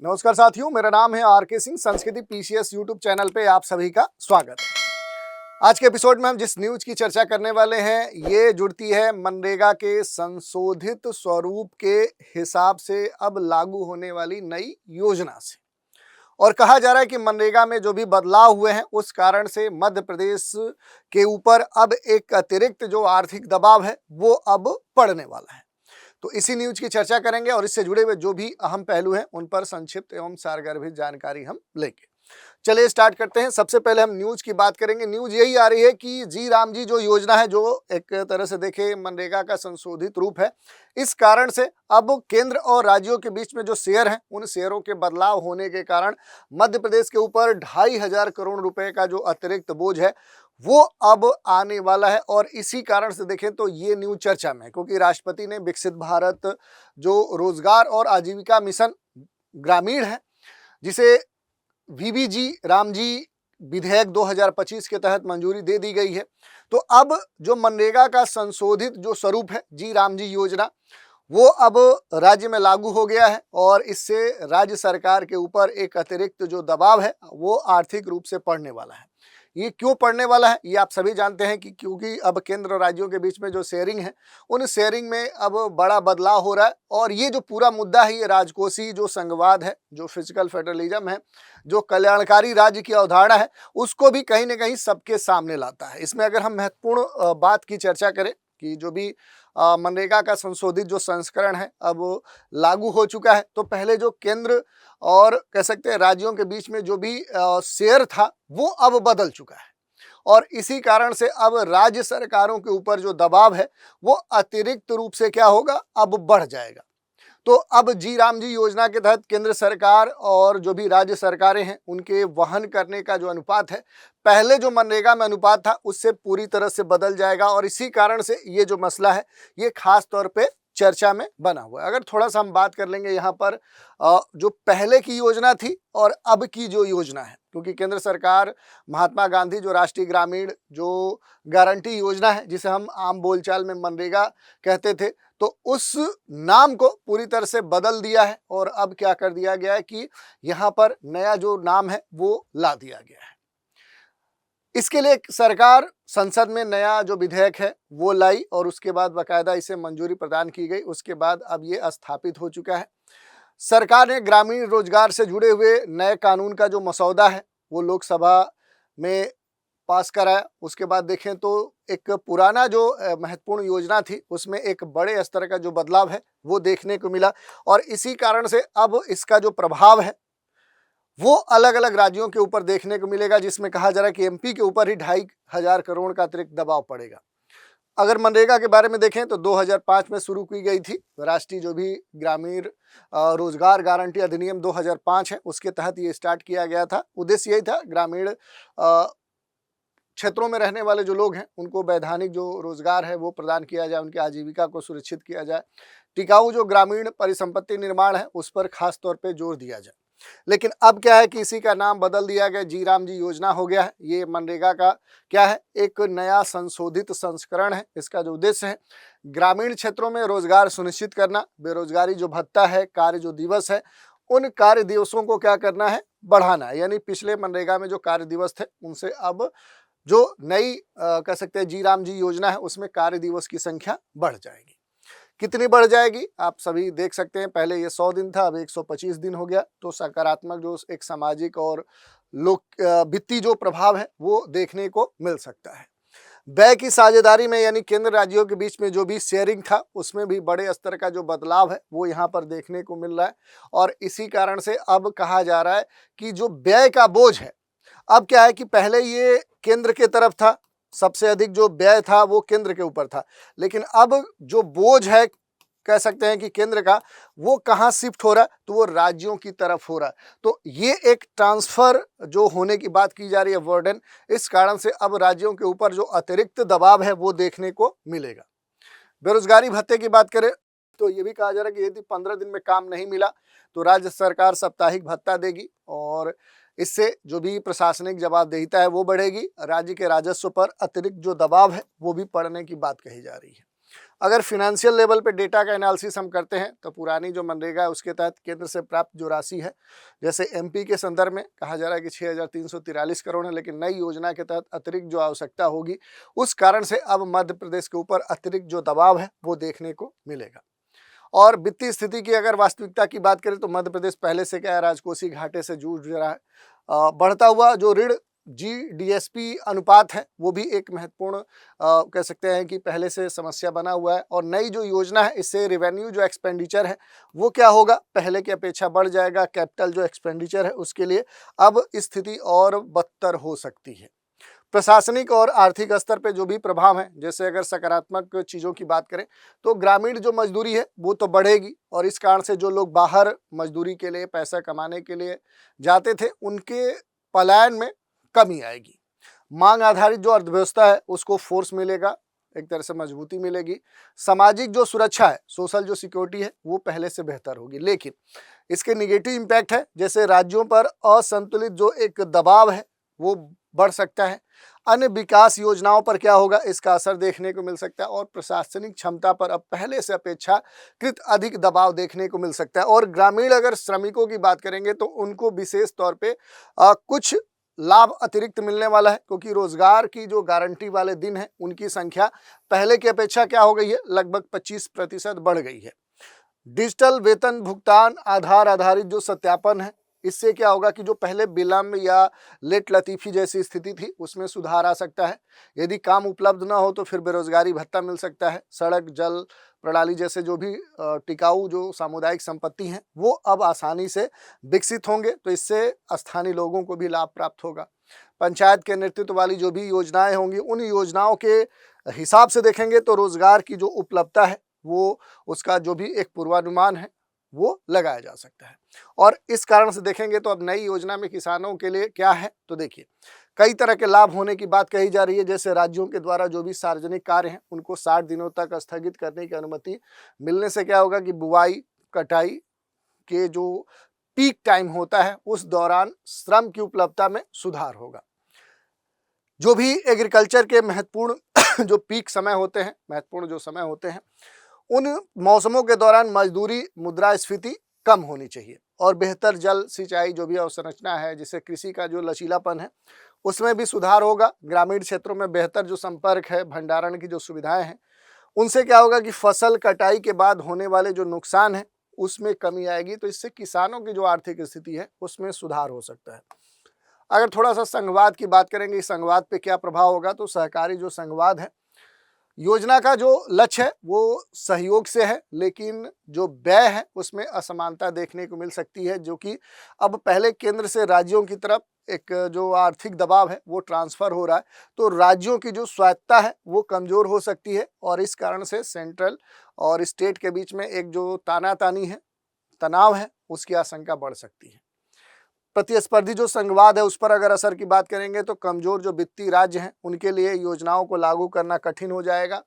नमस्कार साथियों, मेरा नाम है आर.के. सिंह। संस्कृति पीसीएस यूट्यूब चैनल पे आप सभी का स्वागत है। आज के एपिसोड में हम जिस न्यूज की चर्चा करने वाले हैं ये जुड़ती है मनरेगा के संशोधित स्वरूप के हिसाब से अब लागू होने वाली नई योजना से। और कहा जा रहा है कि मनरेगा में जो भी बदलाव हुए हैं उस कारण से मध्य प्रदेश के ऊपर अब एक अतिरिक्त जो आर्थिक दबाव है वो अब पड़ने वाला है। तो इसी न्यूज की चर्चा करेंगे और इससे जुड़े हुए जो भी अहम पहलू हैं उन पर संक्षिप्त एवं सारगर्भित जानकारी हम लेंगे। चलिए स्टार्ट करते हैं। सबसे पहले हम न्यूज की बात करेंगे। न्यूज यही आ रही है कि जी राम जी जो योजना है, जो एक तरह से देखे मनरेगा का संशोधित रूप है, इस कारण से अब केंद्र और राज्यों के बीच में जो शेयर हैं उन शेयरों के बदलाव होने के कारण मध्य प्रदेश के ऊपर 2,500 करोड़ रुपए का जो अतिरिक्त बोझ है वो अब आने वाला है। और इसी कारण से देखें तो ये न्यूज चर्चा में है, क्योंकि राष्ट्रपति ने विकसित भारत जो रोजगार और आजीविका मिशन ग्रामीण है, जिसे वीबीजी रामजी विधेयक 2025 के तहत मंजूरी दे दी गई है। तो अब जो मनरेगा का संशोधित जो स्वरूप है जी रामजी योजना, वो अब राज्य में लागू हो गया है और इससे राज्य सरकार के ऊपर एक अतिरिक्त जो दबाव है वो आर्थिक रूप से पड़ने वाला है। ये क्यों पड़ने वाला है ये आप सभी जानते हैं कि क्योंकि अब केंद्र और राज्यों के बीच में जो शेयरिंग है उन शेयरिंग में अब बड़ा बदलाव हो रहा है। और ये जो पूरा मुद्दा है ये राजकोषीय जो संघवाद है, जो फिजिकल फेडरलिज्म है, जो कल्याणकारी राज्य की अवधारणा है, उसको भी कहीं ना कहीं सबके सामने लाता है। इसमें अगर हम महत्वपूर्ण बात की चर्चा करें कि जो भी मनरेगा का संशोधित जो संस्करण है अब लागू हो चुका है, तो पहले जो केंद्र और कह सकते हैं राज्यों के बीच में जो भी शेयर था वो अब बदल चुका है। और इसी कारण से अब राज्य सरकारों के ऊपर जो दबाव है वो अतिरिक्त रूप से क्या होगा, अब बढ़ जाएगा। तो अब जी राम जी योजना के तहत केंद्र सरकार और जो भी राज्य सरकारें हैं उनके वहन करने का जो अनुपात है, पहले जो मनरेगा में अनुपात था उससे पूरी तरह से बदल जाएगा। और इसी कारण से ये जो मसला है ये खास तौर पे चर्चा में बना हुआ है। अगर थोड़ा सा हम बात कर लेंगे यहाँ पर जो पहले की योजना थी और अब की जो योजना है, क्योंकि केंद्र सरकार महात्मा गांधी जो राष्ट्रीय ग्रामीण जो गारंटी योजना है, जिसे हम आम बोलचाल में मनरेगा कहते थे, तो उस नाम को पूरी तरह से बदल दिया है। और अब क्या कर दिया गया है कि यहाँ पर नया जो नाम है वो ला दिया गया है। इसके लिए सरकार संसद में नया जो विधेयक है वो लाई और उसके बाद बाकायदा इसे मंजूरी प्रदान की गई। उसके बाद अब ये स्थापित हो चुका है। सरकार ने ग्रामीण रोजगार से जुड़े हुए नए कानून का जो मसौदा है वो लोकसभा में पास कराया। उसके बाद देखें तो एक पुराना जो महत्वपूर्ण योजना थी उसमें एक बड़े स्तर का जो बदलाव है वो देखने को मिला। और इसी कारण से अब इसका जो प्रभाव है वो अलग अलग राज्यों के ऊपर देखने को मिलेगा, जिसमें कहा जा रहा है कि एमपी के ऊपर ही 2,500 करोड़ का अतिरिक्त दबाव पड़ेगा। अगर मनरेगा के बारे में देखें तो 2005 में शुरू की गई थी राष्ट्रीय जो भी ग्रामीण रोजगार गारंटी अधिनियम 2005 है, उसके तहत ये स्टार्ट किया गया था। उद्देश्य यही था ग्रामीण क्षेत्रों में रहने वाले जो लोग हैं उनको वैधानिक जो रोजगार है वो प्रदान किया जाए, उनकी आजीविका को सुरक्षित किया जाए, टिकाऊ जो ग्रामीण परिसंपत्ति निर्माण है उस पर खास तौर पे जोर दिया जाए। लेकिन अब क्या है कि इसी का नाम बदल दिया गया, जी राम जी योजना हो गया है। ये मनरेगा का क्या है, एक नया संशोधित संस्करण है। इसका जो उद्देश्य है ग्रामीण क्षेत्रों में रोजगार सुनिश्चित करना, बेरोजगारी जो भत्ता है, कार्य जो दिवस है, उन कार्य दिवसों को क्या करना है, बढ़ाना है। यानी पिछले मनरेगा में जो कार्य दिवस थे उनसे अब जो नई कह सकते हैं जी राम जी योजना है उसमें कार्य दिवस की संख्या बढ़ जाएगी। कितनी बढ़ जाएगी आप सभी देख सकते हैं। पहले ये 100 दिन था, अब 125 दिन हो गया। तो सकारात्मक जो एक सामाजिक और लोक वित्तीय जो प्रभाव है वो देखने को मिल सकता है। व्यय की साझेदारी में यानी केंद्र राज्यों के बीच में जो भी शेयरिंग था उसमें भी बड़े स्तर का जो बदलाव है वो यहाँ पर देखने को मिल रहा है। और इसी कारण से अब कहा जा रहा है कि जो व्यय का बोझ है, अब क्या है कि पहले ये केंद्र के तरफ था, सबसे अधिक जो व्यय था वो केंद्र के ऊपर था, लेकिन अब जो बोझ है कह सकते हैं कि केंद्र का, वो कहाँ शिफ्ट हो रहा है, तो वो राज्यों की तरफ हो रहा है। तो ये एक ट्रांसफर जो होने की बात की जा रही है, बर्डन, इस कारण से अब राज्यों के ऊपर जो अतिरिक्त दबाव है वो देखने को मिलेगा। बेरोजगारी भत्ते की बात करें तो ये भी कहा जा रहा है कि यदि 15 दिन में काम नहीं मिला तो राज्य सरकार साप्ताहिक भत्ता देगी और इससे जो भी प्रशासनिक जवाबदेहिता है वो बढ़ेगी। राज्य के राजस्व पर अतिरिक्त जो दबाव है वो भी पड़ने की बात कही जा रही है। अगर फिनेंशियल लेवल पे डेटा का एनालिसिस हम करते हैं तो पुरानी जो मनरेगा है उसके तहत केंद्र से प्राप्त जो राशि है, जैसे एमपी के संदर्भ में कहा जा रहा है कि 6,343 करोड़ है, लेकिन नई योजना के तहत अतिरिक्त जो आवश्यकता होगी उस कारण से अब मध्य प्रदेश के ऊपर अतिरिक्त जो दबाव है वो देखने को मिलेगा। और वित्तीय स्थिति की अगर वास्तविकता की बात करें तो मध्य प्रदेश पहले से क्या है, राजकोषीय घाटे से जूझ रहा है। बढ़ता हुआ जो ऋण जीडीएसपी अनुपात है वो भी एक महत्वपूर्ण कह सकते हैं कि पहले से समस्या बना हुआ है। और नई जो योजना है इससे रेवेन्यू जो एक्सपेंडिचर है वो क्या होगा, पहले की अपेक्षा बढ़ जाएगा। कैपिटल जो एक्सपेंडिचर है उसके लिए अब स्थिति और बदतर हो सकती है। प्रशासनिक और आर्थिक स्तर पे जो भी प्रभाव है, जैसे अगर सकारात्मक चीज़ों की बात करें तो ग्रामीण जो मजदूरी है वो तो बढ़ेगी, और इस कारण से जो लोग बाहर मजदूरी के लिए पैसा कमाने के लिए जाते थे उनके पलायन में कमी आएगी। मांग आधारित जो अर्थव्यवस्था है उसको फोर्स मिलेगा, एक तरह से मजबूती मिलेगी। सामाजिक जो सुरक्षा है, सोशल जो सिक्योरिटी है वो पहले से बेहतर होगी। लेकिन इसके निगेटिव इम्पैक्ट है, जैसे राज्यों पर असंतुलित जो एक दबाव है वो बढ़ सकता है। अन्य विकास योजनाओं पर क्या होगा, इसका असर देखने को मिल सकता है। और प्रशासनिक क्षमता पर अब पहले से अपेक्षाकृत अधिक दबाव देखने को मिल सकता है। और ग्रामीण अगर श्रमिकों की बात करेंगे तो उनको विशेष तौर पे कुछ लाभ अतिरिक्त मिलने वाला है, क्योंकि रोजगार की जो गारंटी वाले दिन है उनकी संख्या पहले की अपेक्षा क्या हो गई है, लगभग 25% बढ़ गई है। डिजिटल वेतन भुगतान आधार आधारित जो सत्यापन है, इससे क्या होगा कि जो पहले विलंब या लेट लतीफी जैसी स्थिति थी उसमें सुधार आ सकता है। यदि काम उपलब्ध ना हो तो फिर बेरोजगारी भत्ता मिल सकता है। सड़क जल प्रणाली जैसे जो भी टिकाऊ जो सामुदायिक संपत्ति हैं वो अब आसानी से विकसित होंगे, तो इससे स्थानीय लोगों को भी लाभ प्राप्त होगा। पंचायत के नेतृत्व वाली जो भी योजनाएं होंगी उन योजनाओं के हिसाब से देखेंगे तो रोजगार की जो उपलब्धता है वो उसका जो भी एक पूर्वानुमान है वो लगाया जा सकता है। और इस कारण से देखेंगे तो अब नई योजना में किसानों के लिए क्या है, तो देखिए कई तरह के लाभ होने की बात कही जा रही है। जैसे राज्यों के द्वारा जो भी सार्वजनिक कार्य हैं उनको 60 दिनों तक स्थगित करने की अनुमति मिलने से क्या होगा कि बुआई कटाई के जो पीक टाइम होता है उस दौरान श्रम की उपलब्धता में सुधार होगा। जो भी एग्रीकल्चर के महत्वपूर्ण जो पीक समय होते हैं, महत्वपूर्ण जो समय होते हैं, उन मौसमों के दौरान मजदूरी मुद्रास्फीति कम होनी चाहिए। और बेहतर जल सिंचाई जो भी अवसंरचना है, जिससे कृषि का जो लचीलापन है उसमें भी सुधार होगा। ग्रामीण क्षेत्रों में बेहतर जो संपर्क है, भंडारण की जो सुविधाएं हैं, उनसे क्या होगा कि फसल कटाई के बाद होने वाले जो नुकसान है उसमें कमी आएगी। तो इससे किसानों की जो आर्थिक स्थिति है उसमें सुधार हो सकता है। अगर थोड़ा सा संघवाद की बात करेंगे, इस संघवाद पे क्या प्रभाव होगा, तो सहकारी जो संघवाद है, योजना का जो लक्ष्य है वो सहयोग से है, लेकिन जो व्यय है उसमें असमानता देखने को मिल सकती है, जो कि अब पहले केंद्र से राज्यों की तरफ एक जो आर्थिक दबाव है वो ट्रांसफर हो रहा है, तो राज्यों की जो स्वायत्तता है वो कमजोर हो सकती है। और इस कारण से सेंट्रल और स्टेट के बीच में एक जो तानातानी है, तनाव है, उसकी आशंका बढ़ सकती है। प्रतिस्पर्धी जो संघवाद है उस पर अगर असर की बात करेंगे तो कमजोर जो वित्तीय राज्य हैं उनके लिए योजनाओं को लागू करना कठिन हो जाएगा।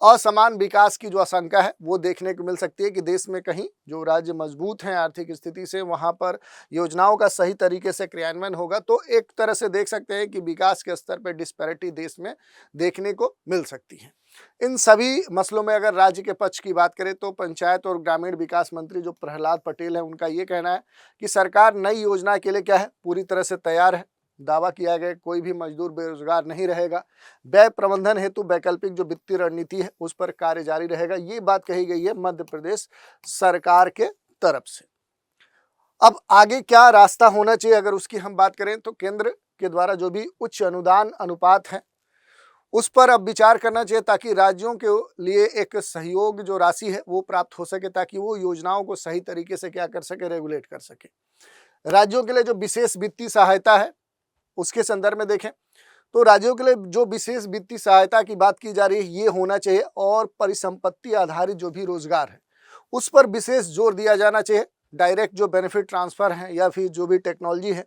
असमान विकास की जो आशंका है वो देखने को मिल सकती है कि देश में कहीं जो राज्य मजबूत हैं आर्थिक स्थिति से, वहां पर योजनाओं का सही तरीके से क्रियान्वयन होगा, तो एक तरह से देख सकते हैं कि विकास के स्तर पर डिस्पैरिटी देश में देखने को मिल सकती है। इन सभी मसलों में अगर राज्य के पक्ष की बात करें तो पंचायत और ग्रामीण विकास मंत्री जो प्रहलाद पटेल है उनका ये कहना है कि सरकार नई योजना के लिए क्या है, पूरी तरह से तैयार है। दावा किया गया कोई भी मजदूर बेरोजगार नहीं रहेगा। व्यय प्रबंधन हेतु वैकल्पिक जो वित्तीय रणनीति है उस पर कार्य जारी रहेगा, ये बात कही गई है मध्य प्रदेश सरकार के तरफ से। अब आगे क्या रास्ता होना चाहिए अगर उसकी हम बात करें तो केंद्र के द्वारा जो भी उच्च अनुदान अनुपात है उस पर अब विचार करना चाहिए, ताकि राज्यों के लिए एक सहयोग जो राशि है वो प्राप्त हो सके, ताकि वो योजनाओं को सही तरीके से क्या कर सके, रेगुलेट कर सके। राज्यों के लिए जो विशेष वित्तीय सहायता है उसके संदर्भ में देखें तो राज्यों के लिए जो विशेष वित्तीय सहायता की बात की जा रही है ये होना चाहिए। और परिसंपत्ति आधारित जो भी रोजगार है उस पर विशेष जोर दिया जाना चाहिए। डायरेक्ट जो बेनिफिट ट्रांसफर है या फिर जो भी टेक्नोलॉजी है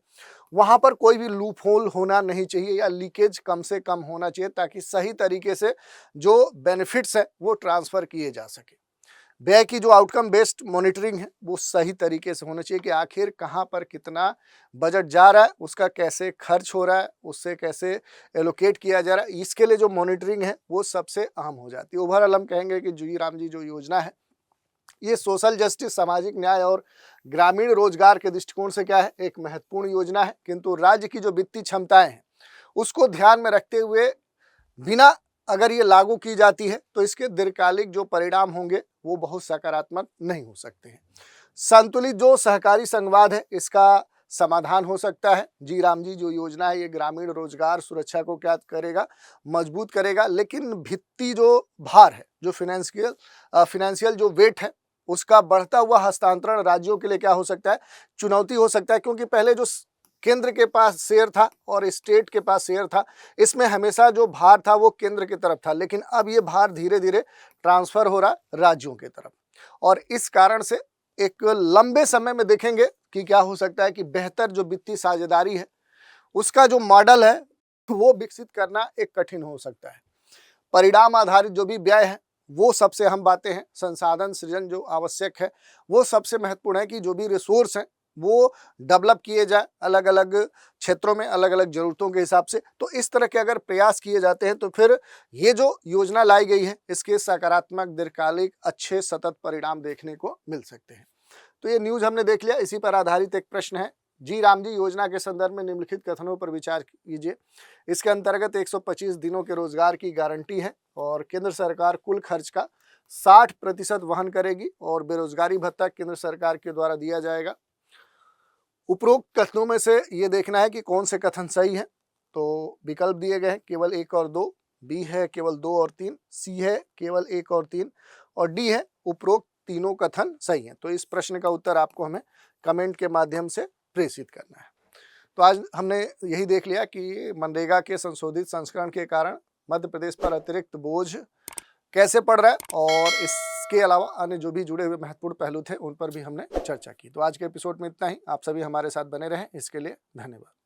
वहां पर कोई भी लूप होल होना नहीं चाहिए, या लीकेज कम से कम होना चाहिए, ताकि सही तरीके से जो बेनिफिट्स है वो ट्रांसफर किए जा सके। व्यय की जो आउटकम बेस्ड मॉनिटरिंग है वो सही तरीके से होना चाहिए कि आखिर कहाँ पर कितना बजट जा रहा है, उसका कैसे खर्च हो रहा है, उससे कैसे एलोकेट किया जा रहा है। इसके लिए जो मॉनिटरिंग है वो सबसे अहम हो जाती है। ओवरऑल हम कहेंगे कि जी राम जी जो योजना है ये सोशल जस्टिस, सामाजिक न्याय और ग्रामीण रोजगार के दृष्टिकोण से क्या है, एक महत्वपूर्ण योजना है। किंतु राज्य की जो वित्तीय क्षमताएं हैं उसको ध्यान में रखते हुए बिना अगर ये लागू की जाती है तो इसके दीर्घकालिक जो परिणाम होंगे वो बहुत सकारात्मक नहीं हो सकते हैं। संतुलित जो सहकारी संघवाद है इसका समाधान हो सकता है। जी राम जी जो योजना है ये ग्रामीण रोजगार सुरक्षा को क्या करेगा, मजबूत करेगा। लेकिन भित्ति जो भार है, जो फिनेंशियल जो वेट है, उसका बढ़ता हुआ हस्तांतरण राज्यों के लिए क्या हो सकता है, चुनौती हो सकता है। क्योंकि पहले जो केंद्र के पास शेयर था और स्टेट के पास शेयर था, इसमें हमेशा जो भार था वो केंद्र की तरफ था, लेकिन अब ये भार धीरे धीरे ट्रांसफर हो रहा है राज्यों की तरफ। और इस कारण से एक लंबे समय में देखेंगे कि क्या हो सकता है कि बेहतर जो वित्तीय साझेदारी है उसका जो मॉडल है वो विकसित करना एक कठिन हो सकता है। परिणाम आधारित जो भी व्यय है वो सबसे अहम बातें हैं। संसाधन सृजन जो आवश्यक है वो सबसे महत्वपूर्ण है कि जो भी रिसोर्स हैं वो डेवलप किए जाए अलग अलग क्षेत्रों में, अलग अलग जरूरतों के हिसाब से। तो इस तरह के अगर प्रयास किए जाते हैं तो फिर ये जो योजना लाई गई है इसके सकारात्मक दीर्घकालिक अच्छे सतत परिणाम देखने को मिल सकते हैं। तो ये न्यूज हमने देख लिया। इसी पर आधारित एक प्रश्न है, जी राम जी योजना के संदर्भ में निम्नलिखित कथनों पर विचार कीजिए। इसके अंतर्गत 125 दिनों के रोजगार की गारंटी है और केंद्र सरकार कुल खर्च का 60% वहन करेगी और बेरोजगारी भत्ता केंद्र सरकार के द्वारा दिया जाएगा। उपरोक्त कथनों में से ये देखना है कि कौन से कथन सही है। तो विकल्प दिए गए हैं केवल 1 और 2, बी है केवल 2 और 3, सी है केवल 1 और 3 और डी है उपरोक्त तीनों कथन सही हैं। तो इस प्रश्न का उत्तर आपको हमें कमेंट के माध्यम से प्रेषित करना है। तो आज हमने यही देख लिया कि मनरेगा के संशोधित संस्करण के कारण मध्य प्रदेश पर अतिरिक्त बोझ कैसे पड़ रहा है और इसके अलावा अन्य जो भी जुड़े हुए महत्वपूर्ण पहलू थे उन पर भी हमने चर्चा की। तो आज के एपिसोड में इतना ही। आप सभी हमारे साथ बने रहें, इसके लिए धन्यवाद।